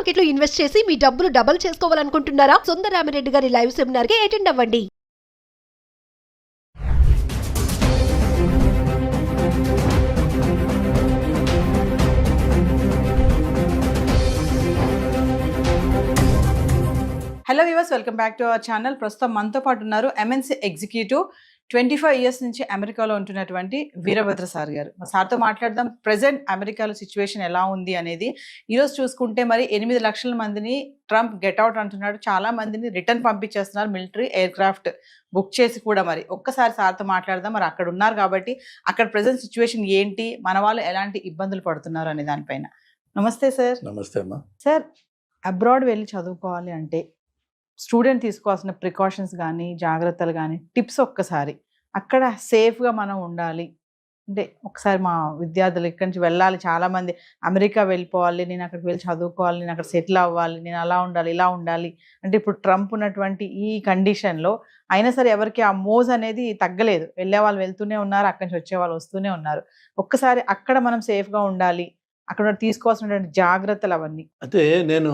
Market లో invest చేసి మీ డబ్బులు డబుల్ చేసుకోవాలనుకుంటున్నారా? సుందరరామిరెడ్డి గారి లైవ్ సెమినార్ కి అటెండ్ అవ్వండి. Hello viewers, welcome back to our channel. ప్రస్తుతం మనతో పాటు ఉన్నారు ఎంఎన్సీ ఎగ్జిక్యూటివ్ 25 ఇయర్స్ నుంచి అమెరికాలో ఉంటున్నటువంటి వీరభద్ర సార్ గారు. సార్తో మాట్లాడదాం. ప్రెసెంట్ అమెరికాలో సిచ్యువేషన్ ఎలా ఉంది అనేది. ఈరోజు చూసుకుంటే మరి 8 లక్షల మందిని ట్రంప్ గెట్అవుట్ అంటున్నాడు. చాలా మందిని రిటర్న్ పంపించేస్తున్నారు, మిలిటరీ ఎయిర్ క్రాఫ్ట్ బుక్ చేసి కూడా. మరి ఒక్కసారి సార్తో మాట్లాడదాం. మరి అక్కడ ఉన్నారు కాబట్టి అక్కడ ప్రెసెంట్ సిచ్యువేషన్ ఏంటి, మన వాళ్ళు ఎలాంటి ఇబ్బందులు పడుతున్నారు అనే దానిపైన. నమస్తే సార్. నమస్తే అమ్మా. సార్, అబ్రాడ్ వెళ్ళి చదువుకోవాలి అంటే స్టూడెంట్ తీసుకోవాల్సిన ప్రికాషన్స్ కానీ, జాగ్రత్తలు కానీ, టిప్స్ ఒక్కసారి అక్కడ సేఫ్గా మనం ఉండాలి అంటే ఒకసారి మా విద్యార్థులు ఇక్కడి నుంచి వెళ్ళాలి, చాలామంది అమెరికా వెళ్ళిపోవాలి, నేను అక్కడికి వెళ్ళి చదువుకోవాలి, నేను అక్కడ సెటిల్ అవ్వాలి, నేను అలా ఉండాలి ఇలా ఉండాలి అంటే ఇప్పుడు ట్రంప్ ఉన్నటువంటి ఈ కండిషన్లో అయినా సరే ఎవరికి ఆ మోజ్ అనేది తగ్గలేదు. వెళ్ళే వాళ్ళు వెళ్తూనే ఉన్నారు, అక్కడి నుంచి వచ్చే వాళ్ళు వస్తూనే ఉన్నారు. ఒక్కసారి అక్కడ మనం సేఫ్గా ఉండాలి, అక్కడ తీసుకోవాల్సినటువంటి జాగ్రత్తలు అవన్నీ. అయితే నేను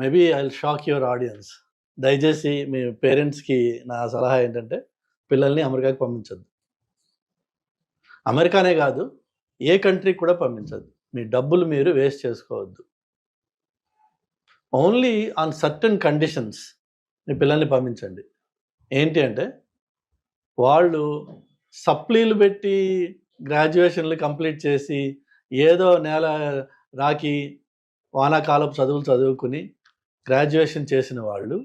maybe I will shock your audience. దయచేసి మీ పేరెంట్స్కి నా సలహా ఏంటంటే పిల్లల్ని అమెరికాకి పంపించద్దు. అమెరికానే కాదు, ఏ కంట్రీకి కూడా పంపించద్దు. మీ డబ్బులు మీరు వేస్ట్ చేసుకోవద్దు. ఓన్లీ ఆన్ సర్టన్ కండిషన్స్ మీ పిల్లల్ని పంపించండి. ఏంటి అంటే వాళ్ళు సప్లీలు పెట్టి గ్రాడ్యుయేషన్లు కంప్లీట్ చేసి ఏదో నేల రాకి వానాకాలపు చదువులు చదువుకుని గ్రాడ్యుయేషన్ చేసిన వాళ్ళు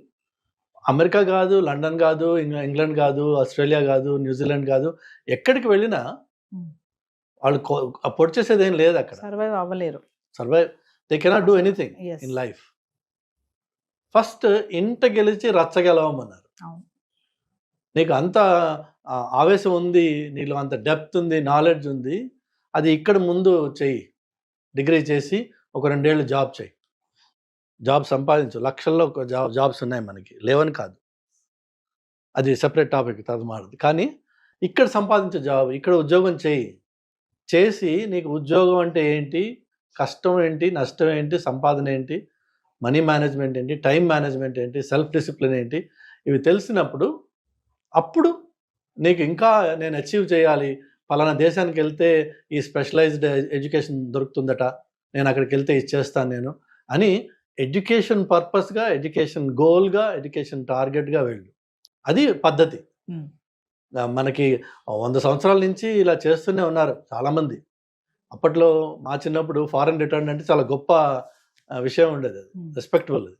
అమెరికా కాదు, లండన్ కాదు, ఇంగ్లాండ్ కాదు, ఆస్ట్రేలియా కాదు, న్యూజిలాండ్ కాదు, ఎక్కడికి వెళ్ళినా వాళ్ళు పొడి చేసేది ఏం లేదు. అక్కడ సర్వైవ్ అవ్వలేరు. They cannot do anything in life. First ఇంట గెలిచి రచ్చ గెలవమన్నారు. నీకు అంత ఆవేశం ఉంది, నీలో అంత డెప్త్ ఉంది, నాలెడ్జ్ ఉంది, అది ఇక్కడ ముందు చెయ్యి. డిగ్రీ చేసి ఒక 2 ఏళ్ళు జాబ్ చేయి, జాబ్ సంపాదించు. లక్షల్లో జాబ్స్ ఉన్నాయి మనకి, లేవని కాదు, అది సెపరేట్ టాపిక్, తర్వాత మారదు. కానీ ఇక్కడ సంపాదించే జాబ్, ఇక్కడ ఉద్యోగం చేసి నీకు ఉద్యోగం అంటే ఏంటి, కష్టం ఏంటి, నష్టం ఏంటి, సంపాదన ఏంటి, మనీ మేనేజ్మెంట్ ఏంటి, టైం మేనేజ్మెంట్ ఏంటి, సెల్ఫ్ డిసిప్లిన్ ఏంటి, ఇవి తెలిసినప్పుడు అప్పుడు నీకు ఇంకా నేను అచీవ్ చేయాలి, పలానా దేశానికి వెళ్తే ఈ స్పెషలైజ్డ్ ఎడ్యుకేషన్ దొరుకుతుందట, నేను అక్కడికి వెళ్తే ఇచ్చేస్తాను నేను అని ఎడ్యుకేషన్ పర్పస్గా, ఎడ్యుకేషన్ గోల్గా, ఎడ్యుకేషన్ టార్గెట్గా వెళ్ళు. అది పద్ధతి. మనకి 100 సంవత్సరాల నుంచి ఇలా చేస్తూనే ఉన్నారు చాలామంది. అప్పట్లో మా చిన్నప్పుడు ఫారెన్ రిటర్న్ అంటే చాలా గొప్ప విషయం ఉండేది, అది రెస్పెక్టబుల్. అది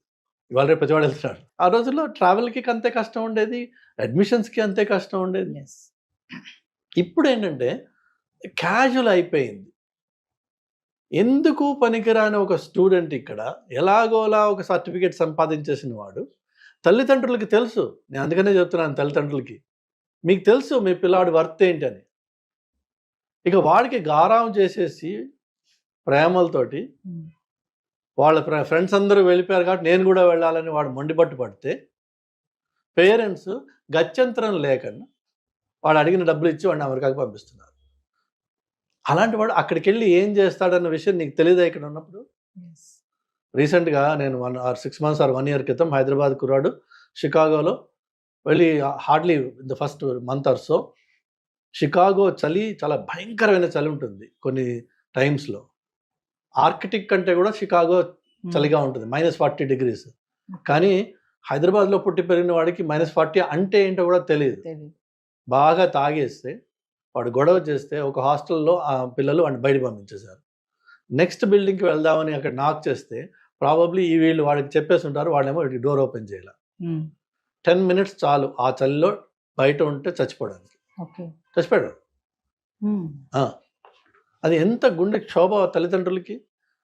ఇవాళ రేపు ప్రతివాడు వెళ్తున్నాడు. ఆ రోజుల్లో ట్రావెల్కి అంతే కష్టం ఉండేది, అడ్మిషన్స్కి అంతే కష్టం ఉండేది. ఇప్పుడు ఏంటంటే క్యాజువల్ అయిపోయింది. ఎందుకు పనికిరాని ఒక స్టూడెంట్ ఇక్కడ ఎలాగోలా ఒక సర్టిఫికేట్ సంపాదించేసిన వాడు, తల్లిదండ్రులకి తెలుసు. నేను అందుకనే చెప్తున్నాను, తల్లిదండ్రులకి మీకు తెలుసు మీ పిల్లాడి వర్త్ ఏంటని. ఇక వాడికి గారాం చేసేసి ప్రేమలతోటి వాళ్ళ ఫ్రెండ్స్ అందరూ వెళ్ళిపోయారు కాబట్టి నేను కూడా వెళ్ళాలని వాడు మొండిపట్టు పడితే పేరెంట్స్ గత్యంతరం లేకుండా వాడు అడిగిన డబ్బులు ఇచ్చి వాడిని అమెరికాకి పంపిస్తున్నారు. అలాంటి వాడు అక్కడికి వెళ్ళి ఏం చేస్తాడన్న విషయం నీకు తెలియదు ఇక్కడ ఉన్నప్పుడు. రీసెంట్గా నేను 6 months or 1 year క్రితం హైదరాబాద్ కుర్రాడు షికాగోలో వెళ్ళి hardly the first month or so Chicago చలి చాలా భయంకరమైన చలి ఉంటుంది కొన్ని టైమ్స్లో. ఆర్కిటిక్ కంటే కూడా షికాగో చలిగా ఉంటుంది, -40 degrees. కానీ హైదరాబాద్లో పుట్టి పెరిగిన వాడికి -40 అంటే ఏంటో కూడా తెలియదు. బాగా తాగేస్తే వాడు గొడవ చేస్తే ఒక హాస్టల్లో ఆ పిల్లలు వాడిని బయట పంపించేశారు. నెక్స్ట్ బిల్డింగ్కి వెళ్దామని అక్కడ నాక్ చేస్తే ప్రాబబ్లీ ఈ వీళ్ళు వాడికి చెప్పేసి ఉంటారు, వాళ్ళేమో వీడికి డోర్ ఓపెన్ చేయాలి. 10 minutes చాలు ఆ చలిలో బయట ఉంటే చచ్చిపోవడానికి. చచ్చిపోయాడు. అది ఎంత గుండె క్షోభ తల్లిదండ్రులకి.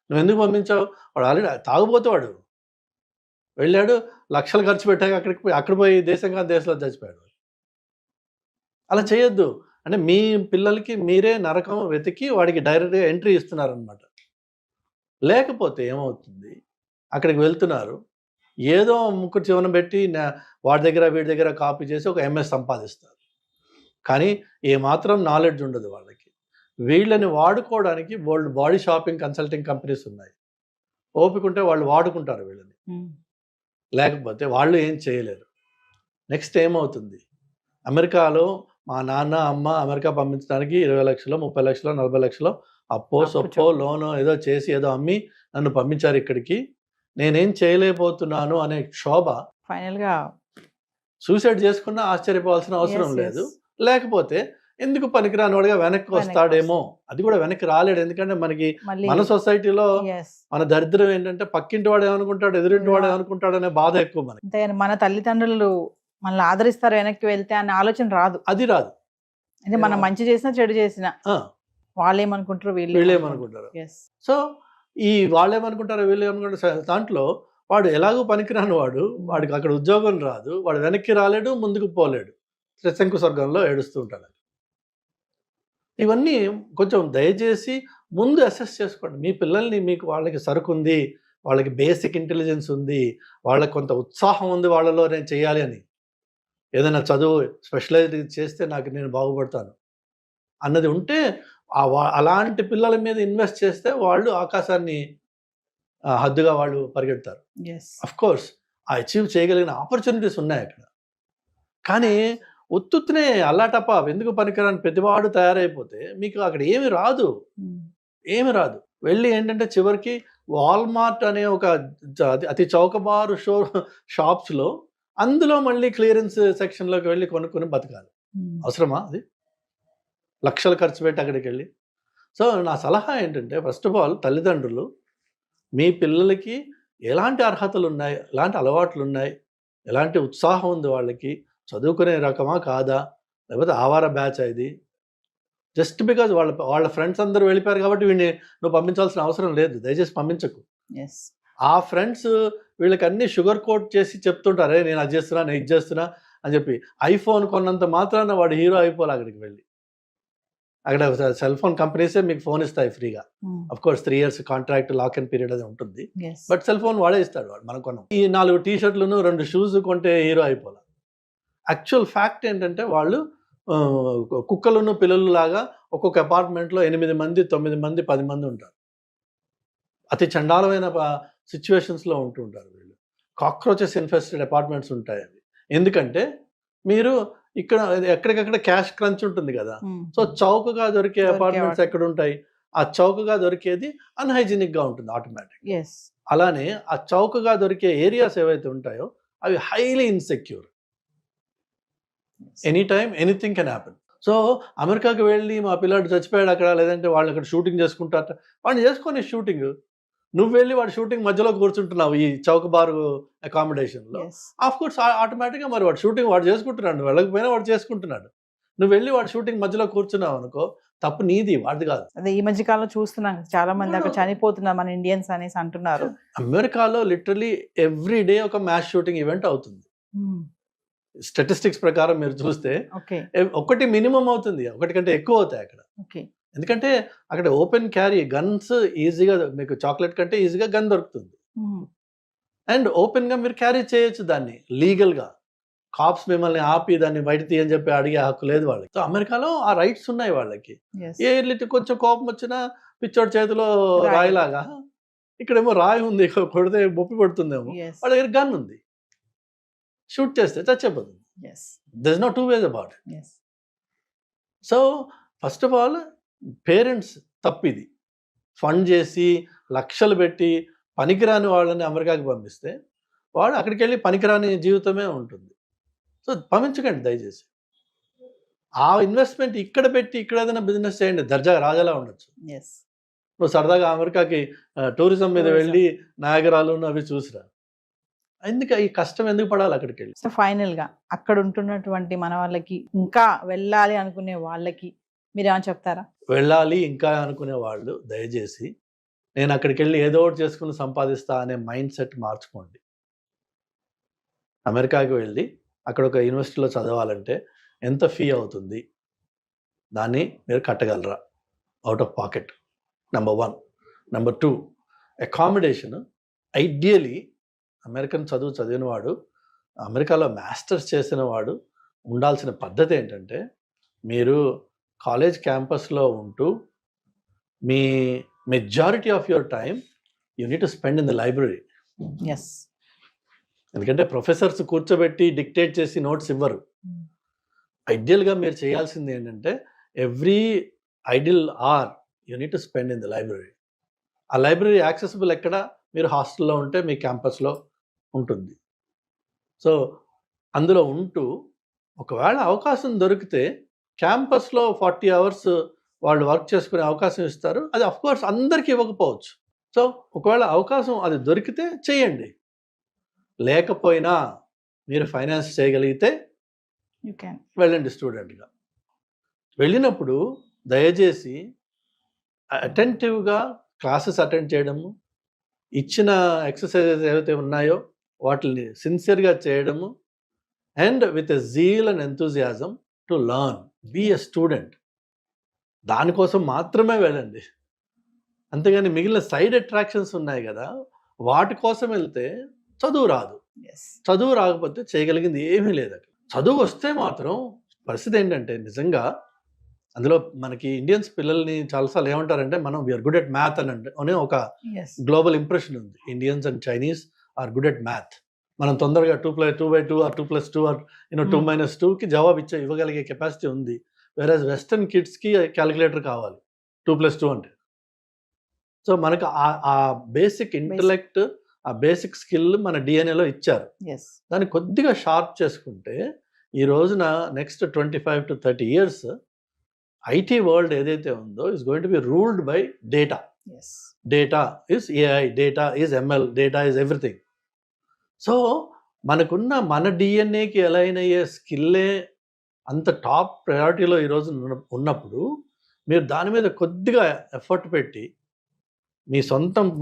నువ్వు ఎందుకు పంపించావు? వాడు ఆల్రెడీ తాగుపోతే వాడు వెళ్ళాడు, లక్షలు ఖర్చు పెట్టాక అక్కడ పోయి దేశంగా దేశంలో చచ్చిపోయాడు. అలా చేయొద్దు. అంటే మీ పిల్లలకి మీరే నరకం వెతికి వాడికి డైరెక్ట్గా ఎంట్రీ ఇస్తున్నారనమాట. లేకపోతే ఏమవుతుంది, అక్కడికి వెళ్తున్నారు, ఏదో ముక్కు చివన పెట్టి వాడి దగ్గర వీడి దగ్గర కాపీ చేసి ఒక MS సంపాదిస్తారు. కానీ ఏమాత్రం నాలెడ్జ్ ఉండదు వాళ్ళకి. వీళ్ళని వాడుకోవడానికి బాడీ షాపింగ్ కన్సల్టింగ్ కంపెనీస్ ఉన్నాయి. ఓపిక ఉంటే వాళ్ళు వాడుకుంటారు వీళ్ళని, లేకపోతే వాళ్ళు ఏం చేయలేరు. నెక్స్ట్ ఏమవుతుంది, అమెరికాలో మా నాన్న అమ్మ అమెరికా పంపించడానికి 20 లక్షలు 30 లక్షలు 40 లక్షలు అప్పో సొప్పో లోనో ఏదో చేసి ఏదో అమ్మి నన్ను పంపించారు ఇక్కడికి, నేనేం చేయలేకపోతున్నాను అనే క్షోభ, ఫైనల్ గా సూసైడ్ చేసుకున్నా ఆశ్చర్యపోవాల్సిన అవసరం లేదు. లేకపోతే ఎందుకు పనికిరాని వాడిగా వెనక్కి వస్తాడేమో, అది కూడా వెనక్కి రాలేడు. ఎందుకంటే మనకి మన సొసైటీలో మన దరిద్రం ఏంటంటే పక్కింటి వాడు ఏమనుకుంటాడు, ఎదురింటి వాడు ఏమనుకుంటాడు అనే బాధ ఎక్కువ మనకి. మన తల్లిదండ్రులు మనల్ని ఆదరిస్తారు వెనక్కి వెళ్తే అనే ఆలోచన రాదు. అది రాదు. అంటే మనం మంచి చేసినా చెడు చేసినా వాళ్ళేమనుకుంటారు వీళ్ళేమనుకుంటారు. సో ఈ వాళ్ళేమనుకుంటారు వీళ్ళేమనుకుంటారు దాంట్లో వాడు ఎలాగో పనికిరాని వాడు, వాడికి అక్కడ ఉద్యోగం రాదు, వాడు వెనక్కి రాలేడు, ముందుకు పోలేడు, త్రిశంకు స్వర్గంలో ఏడుస్తూ ఉంటాడు. ఇవన్నీ కొంచెం దయచేసి ముందు అసెస్ చేసుకోండి. మీ పిల్లల్ని, మీకు వాళ్ళకి సరుకు ఉంది, వాళ్ళకి బేసిక్ ఇంటెలిజెన్స్ ఉంది, వాళ్ళకి కొంత ఉత్సాహం ఉంది వాళ్ళలో నేను చేయాలి అని, ఏదైనా చదువు స్పెషలైజ్ చేస్తే నేను బాగుపడతాను అన్నది ఉంటే అలాంటి పిల్లల మీద ఇన్వెస్ట్ చేస్తే వాళ్ళు ఆకాశాన్ని హద్దుగా వాళ్ళు పరిగెడతారు. అఫ్ కోర్స్ అచీవ్ చేయగలిగిన ఆపర్చునిటీస్ ఉన్నాయి అక్కడ. కానీ ఉత్తునే అల్లాటప్ప ఎందుకు పనికిరాని ప్రతివాడు తయారైపోతే మీకు అక్కడ ఏమి రాదు. వెళ్ళి ఏంటంటే చివరికి వాల్మార్ట్ అనే ఒక అతి చౌకబారు షాప్స్లో అందులో మళ్ళీ క్లియరెన్స్ సెక్షన్లోకి వెళ్ళి కొనుక్కొని బతకాలి. అవసరమా? అది లక్షలు ఖర్చు పెట్టి అక్కడికి వెళ్ళి. సో నా సలహా ఏంటంటే, ఫస్ట్ ఆఫ్ ఆల్ తల్లిదండ్రులు మీ పిల్లలకి ఎలాంటి అర్హతలు ఉన్నాయి, ఎలాంటి అలవాట్లు ఉన్నాయి, ఎలాంటి ఉత్సాహం ఉంది, వాళ్ళకి చదువుకునే రకమా కాదా, లేకపోతే ఆవార బ్యాచ్ ఇది, జస్ట్ బికాజ్ వాళ్ళ ఫ్రెండ్స్ అందరూ వెళ్ళిపోయారు కాబట్టి వీడిని నువ్వు పంపించాల్సిన అవసరం లేదు, దయచేసి పంపించకు. ఆ ఫ్రెండ్స్ వీళ్ళకి అన్ని షుగర్ కోట్ చేసి చెప్తుంటారే, నేను అది చేస్తున్నా, నేను ఇది చేస్తున్నా అని చెప్పి. ఐఫోన్ కొన్నంత మాత్రాన వాడు హీరో అయిపోవాలి. అక్కడికి వెళ్ళి అక్కడ సెల్ ఫోన్ కంపెనీసే మీకు ఫోన్ ఇస్తాయి ఫ్రీగా. Of course 3 years contract, lock and period అది ఉంటుంది, బట్ సెల్ ఫోన్ వాడే ఇస్తాడు వాడు. మనం కొన్నాం ఈ 4 టీ-షర్ట్లను 2 షూస్ కొంటే హీరో అయిపోవాలి. యాక్చువల్ ఫ్యాక్ట్ ఏంటంటే వాళ్ళు కుక్కలను పిల్లలు లాగా ఒక్కొక్క అపార్ట్మెంట్లో 8 మంది 9 మంది 10 మంది ఉంటారు. అతి చండాలమైన సిచ్యువేషన్స్లో ఉంటూ ఉంటారు వీళ్ళు. కాక్రోచెస్ ఇన్ఫెస్టెడ్ అపార్ట్మెంట్స్ ఉంటాయి అవి. ఎందుకంటే మీరు ఇక్కడ ఎక్కడికక్కడ క్యాష్ క్రంచ్ ఉంటుంది కదా, సో చౌకగా దొరికే అపార్ట్మెంట్స్ ఎక్కడ ఉంటాయి, ఆ చౌకగా దొరికేది అన్హైజీనిక్ గా ఉంటుంది ఆటోమేటిక్. అలానే ఆ చౌకగా దొరికే ఏరియాస్ ఏవైతే ఉంటాయో అవి highly insecure. Any time anything can happen. So అమెరికాకి వెళ్ళి మా పిల్లాడు చచ్చిపోయాడు అక్కడ, లేదంటే వాళ్ళు అక్కడ షూటింగ్ చేసుకుంటారట, వాడిని చేసుకొని షూటింగ్, నువ్వు వెళ్ళి వాడు షూటింగ్ మధ్యలో కూర్చుంటున్నావు ఈ చౌకబారు అకామిడేషన్లో. ఆఫ్ కోర్స్ ఆటోమేటిక్గా మరి వాడు షూటింగ్ వాడు చేసుకుంటున్నాడు, నువ్వు వెళ్ళకపోయినా వాడు చేసుకుంటున్నాడు. నువ్వు వెళ్ళి వాడు షూటింగ్ మధ్యలో కూర్చున్నావు అనుకో, తప్పు నీది, వాడిది కాదు. అదే ఈ మధ్య కాలంలో చూస్తున్నాం చాలా మంది అక్కడ చనిపోతున్నారు మన ఇండియన్స్ అనేసి అంటున్నారు. అమెరికాలో లిటరలీ ఎవ్రీ డే ఒక మ్యాస్ షూటింగ్ ఈవెంట్ అవుతుంది. స్టాటిస్టిక్స్ ప్రకారం మీరు చూస్తే ఒకటి మినిమం అవుతుంది, ఒకటి కంటే ఎక్కువ అవుతాయి అక్కడ. ఎందుకంటే అక్కడ ఓపెన్ క్యారీ గన్స్ ఈజీగా, మీకు చాక్లెట్ కంటే ఈజీగా గన్ దొరుకుతుంది, అండ్ ఓపెన్ గా మీరు క్యారీ చేయొచ్చు దాన్ని లీగల్ గా. కాప్స్ మిమ్మల్ని ఆపి దాన్ని బయట తీయని చెప్పి అడిగే హక్కు లేదు వాళ్ళకి. సో అమెరికాలో ఆ రైట్స్ ఉన్నాయి వాళ్ళకి. ఏ కొంచెం కోపం వచ్చినా పిచ్చోడి చేతిలో రాయిలాగా, ఇక్కడేమో రాయి ఉంది, కొడితే బొప్పి పడుతుందేమో, వాళ్ళ దగ్గర గన్ ఉంది, షూట్ చేస్తే చచ్చిపోతుంది. There is no two ways about it. So first of all parents తప్పిది, ఫండ్ చేసి లక్షలు పెట్టి పనికిరాని వాళ్ళని అమెరికాకి పంపిస్తే వాడు అక్కడికి వెళ్ళి పనికిరాని జీవితమే ఉంటుంది. సో పంపించకండి దయచేసి. ఆ ఇన్వెస్ట్మెంట్ ఇక్కడ పెట్టి ఇక్కడ ఏదైనా బిజినెస్ చేయండి, దర్జాగా రాజాలా ఉండొచ్చు. నువ్వు సరదాగా అమెరికాకి టూరిజం మీద వెళ్ళి నయాగరాలు అవి చూసిరా, ఎందుకు ఈ కష్టం ఎందుకు పడాలి అక్కడికి వెళ్ళి. సో ఫైనల్ గా అక్కడ ఉంటున్నటువంటి మన వాళ్ళకి, ఇంకా వెళ్ళాలి అనుకునే వాళ్ళకి మీరు ఏమైనా చెప్తారా? వెళ్ళాలి ఇంకా అనుకునే వాళ్ళు దయచేసి నేను అక్కడికి వెళ్ళి ఏదో ఒకటి చేసుకుని సంపాదిస్తా అనే మైండ్ సెట్ మార్చుకోండి. అమెరికాకి వెళ్ళి అక్కడ ఒక యూనివర్సిటీలో చదవాలంటే ఎంత ఫీ అవుతుంది, దాన్ని మీరు కట్టగలరా out of pocket, number 1. Number 2, accommodation. Ideally American చదివిన వాడు, అమెరికాలో మాస్టర్స్ చేసిన వాడు ఉండాల్సిన పద్ధతి ఏంటంటే, మీరు కాలేజ్ క్యాంపస్లో ఉంటూ మీ majority of your time you need to spend in the library. Yes. ఎందుకంటే ప్రొఫెసర్స్ కూర్చోబెట్టి డిక్టేట్ చేసి నోట్స్ ఇవ్వరు. ఐడియల్గా మీరు చేయాల్సింది ఏంటంటే every ideal hour you need to spend in the library. ఆ లైబ్రరీ యాక్సెసిబుల్ ఎక్కడ? మీరు హాస్టల్లో ఉంటే మీ క్యాంపస్లో ఉంటుంది. సో అందులో ఉంటూ ఒకవేళ అవకాశం దొరికితే క్యాంపస్లో 40 hours వాళ్ళు వర్క్ చేసుకునే అవకాశం ఇస్తారు. అది అఫ్కోర్స్ అందరికీ ఇవ్వకపోవచ్చు. సో ఒకవేళ అవకాశం అది దొరికితే చేయండి. లేకపోయినా మీరు ఫైనాన్స్ చేయగలిగితే యూ క్యాన్ వెళ్ళండి స్టూడెంట్గా. వెళ్ళినప్పుడు దయచేసి అటెంటివ్గా క్లాసెస్ అటెండ్ చేయడము, ఇచ్చిన ఎక్సర్సైజెస్ ఏవైతే ఉన్నాయో వాటిని సిన్సియర్గా చేయడము, and with a zeal and enthusiasm to learn, be a student. దానికోసం మాత్రమే వెళ్ళండి. అంతేగాని మిగిలిన సైడ్ అట్రాక్షన్స్ ఉన్నాయి కదా, వాటి కోసం వెళ్తే చదువు రాదు. చదువు రాకపోతే చేయగలిగింది ఏమీ లేదు అక్కడ. చదువు వస్తే మాత్రం పరిస్థితి ఏంటంటే నిజంగా అందులో మనకి ఇండియన్స్ పిల్లల్ని చాలాసార్లు ఏమంటారంటే మనం వీఆర్ గుడ్ ఎట్ మ్యాథ్ అనే ఒక గ్లోబల్ ఇంప్రెషన్ ఉంది. Indians and Chinese are good at math. మనం తొందరగా 2+2 ఆర్ 2+2 ఆర్ 2-2కి జవాబు ఇవ్వగలిగే కెపాసిటీ ఉంది. వేరేజ్ వెస్టర్న్ కిడ్స్కి క్యాలిక్యులేటర్ కావాలి 2+2 అంటే. సో మనకు ఆ బేసిక్ ఇంటలెక్ట్, ఆ బేసిక్ స్కిల్ మన డిఎన్ఏలో ఇచ్చారు. దాన్ని కొద్దిగా షార్ప్ చేసుకుంటే ఈ రోజున next 25 to 30 years IT world ఏదైతే ఉందో is going to be ruled by data. Data is AI, data is ML, data is everything. So మనకున్న మన డిఎన్ఏకి అలైన్ అయ్యే స్కిల్లే అంత టాప్ ప్రయారిటీలో ఈరోజు ఉన్నప్పుడు మీరు దాని మీద కొద్దిగా ఎఫర్ట్ పెట్టి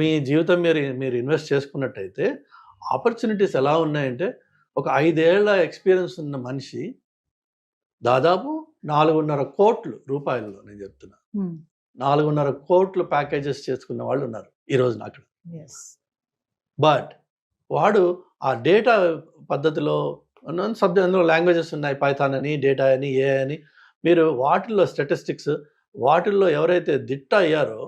మీ జీవితం మీరు ఇన్వెస్ట్ చేసుకున్నట్టయితే ఆపర్చునిటీస్ ఎలా ఉన్నాయంటే ఒక 5 ఏళ్ల ఎక్స్పీరియన్స్ ఉన్న మనిషి దాదాపు 4.5 కోట్ల రూపాయల్లో, నేను చెప్తున్నా 4.5 కోట్ల ప్యాకేజెస్ చేసుకున్న వాళ్ళు ఉన్నారు ఈ రోజున అక్కడ. బట్ వాడు ఆ డేటా పద్ధతిలో అందులో లాంగ్వేజెస్ ఉన్నాయి, పైథాన్ అని, డేటా అని, ఏ అని. మీరు వాటిల్లో స్టాటిస్టిక్స్, వాటిల్లో ఎవరైతే దిట్ట అయ్యారో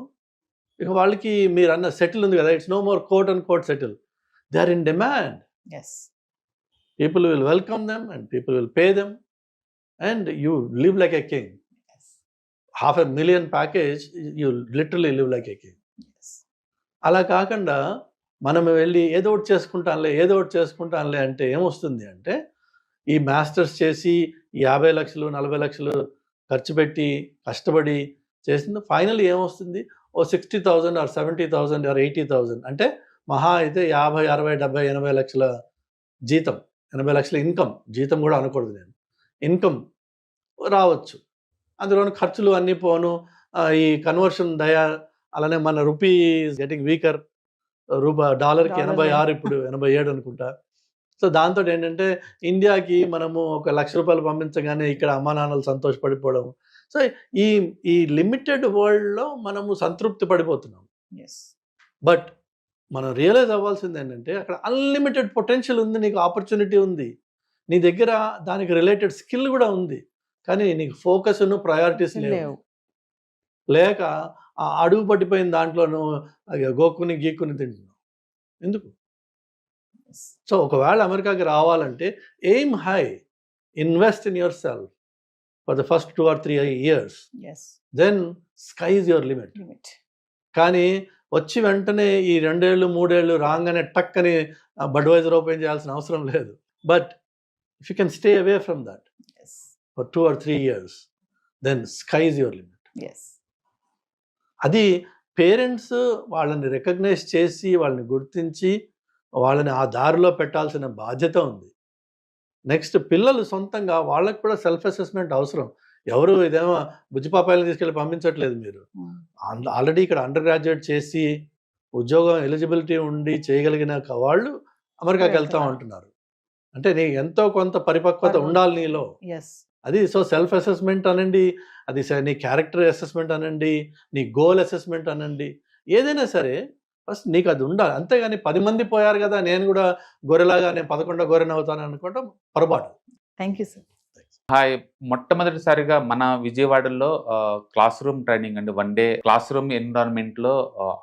ఇక వాళ్ళకి మీరు అన్న సెటిల్ ఉంది కదా, it's no more quote and quote settle. They are in demand. People will welcome them and people will pay them and you live like a king. 500,000 package, you literally live like a king. అలా కాకుండా మనం వెళ్ళి ఏదో ఒకటి చేసుకుంటానులే అంటే ఏమొస్తుంది అంటే ఈ మాస్టర్స్ చేసి 50 లక్షలు 40 లక్షలు ఖర్చు పెట్టి కష్టపడి చేసింది ఫైనల్ ఏమొస్తుంది? ఓ 60,000 ఆర్ 70,000 ఆర్ 80,000 అంటే మహా అయితే 50, 60, 70, 80 లక్షల జీతం, 80 లక్షల ఇన్కమ్, జీతం కూడా అనకూడదు నేను, ఇన్కమ్ రావచ్చు. అందులోని ఖర్చులు అన్నీ పోను, ఈ కన్వర్షన్ అలానే మన రూపీ గెటింగ్ వీకర్, డాలర్కి 86 ఇప్పుడు 87 అనుకుంటా. సో దాంతో ఏంటంటే ఇండియాకి మనము ఒక ₹1,00,000 పంపించగానే ఇక్కడ అమ్మా నాన్నలు సంతోషపడిపోవడం. సో ఈ లిమిటెడ్ వరల్డ్లో మనము సంతృప్తి పడిపోతున్నాం. బట్ మనం రియలైజ్ అవ్వాల్సింది ఏంటంటే అక్కడ అన్లిమిటెడ్ పొటెన్షియల్ ఉంది, నీకు ఆపర్చునిటీ ఉంది, నీ దగ్గర దానికి రిలేటెడ్ స్కిల్ కూడా ఉంది. కానీ నీకు ఫోకస్ను ప్రయారిటీస్ లేక అడుగు పట్టిపోయిన దాంట్లోనూ గోక్కుని గీక్కుని తింటున్నావు. ఎందుకు? సో ఒకవేళ అమెరికాకి రావాలంటే aim high, invest in yourself for the first 2 or 3 years, then sky is your limit. కానీ వచ్చి వెంటనే ఈ 2 ఏళ్ళు 3 ఏళ్ళు రాగానే టక్ అని బడ్వైజర్ ఓపెన్ చేయాల్సిన అవసరం లేదు. But if you can stay away from that for 2 or 3 years, then sky is your limit. అది పేరెంట్స్ వాళ్ళని రికగ్నైజ్ చేసి వాళ్ళని గుర్తించి వాళ్ళని ఆ దారిలో పెట్టాల్సిన బాధ్యత ఉంది. నెక్స్ట్ పిల్లలు సొంతంగా వాళ్ళకి కూడా సెల్ఫ్ అసెస్మెంట్ అవసరం. ఎవరు ఇదేమో బుజ్జిపాపాయలను తీసుకెళ్ళి పంపించట్లేదు. మీరు ఆల్రెడీ ఇక్కడ అండర్ గ్రాడ్యుయేట్ చేసి ఉద్యోగం ఎలిజిబిలిటీ ఉండి చేయగలిగిన వాళ్ళు అమెరికాకి వెళ్తా ఉంటున్నారు. అంటే నీ ఎంతో కొంత పరిపక్వత ఉండాలి నీలో. అది సో సెల్ఫ్ అసెస్మెంట్ అనండి, అది నీ క్యారెక్టర్ అసెస్మెంట్ అనండి, నీ గోల్ అసెస్మెంట్ అనండి, ఏదైనా సరే ఫస్ట్ నీకు అది ఉండాలి. అంతేగాని 10 మంది పోయారు కదా నేను కూడా గొర్రెలాగా నేను 11వ గొర్రెని అవుతాను అనుకోవడం పొరపాటు. Thank you sir. హాయ్, మొట్టమొదటిసారిగా మన విజయవాడలో క్లాస్ రూమ్ ట్రైనింగ్ అండి, 1 డే క్లాస్ రూమ్ ఎన్విరాన్మెంట్లో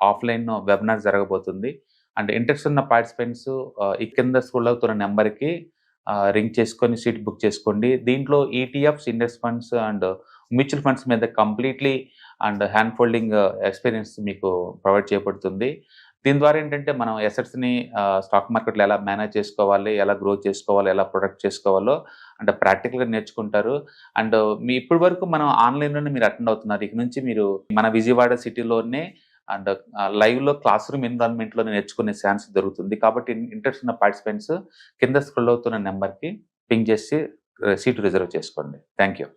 ఆఫ్లైన్ వెబినార్ జరగబోతుంది. అండ్ ఇంట్రెస్ట్ ఉన్న పార్టిసిపెంట్స్ ఈ కింద స్కూల్ అవుతున్న నెంబర్కి రింగ్ చేసుకొని సీట్ బుక్ చేసుకోండి. దీంట్లో ETFs, index funds and mutual funds మీద completely and hand holding experience మీకు ప్రొవైడ్ చేయబడుతుంది. దీని ద్వారా ఏంటంటే మనం ఎసెట్స్ని స్టాక్ మార్కెట్లో ఎలా మేనేజ్ చేసుకోవాలి, ఎలా గ్రో చేసుకోవాలి, ఎలా ప్రొడక్ట్ చేసుకోవాలో అంటే ప్రాక్టికల్గా నేర్చుకుంటారు. అండ్ మీ ఇప్పటి వరకు మనం ఆన్లైన్లోనే మీరు అటెండ్ అవుతున్నారు. ఇక నుంచి మీరు మన విజయవాడ సిటీలోనే అండ్ లైవ్లో క్లాస్ రూమ్ ఎన్విరాన్మెంట్లో నేర్చుకునే ఛాన్స్ దొరుకుతుంది. కాబట్టి ఇంట్రెస్ట్ ఉన్న పార్టిసిపెంట్స్ కింద స్క్రోల్ అవుతున్న నెంబర్కి పింగ్ చేసి సీటు రిజర్వ్ చేసుకోండి. Thank you.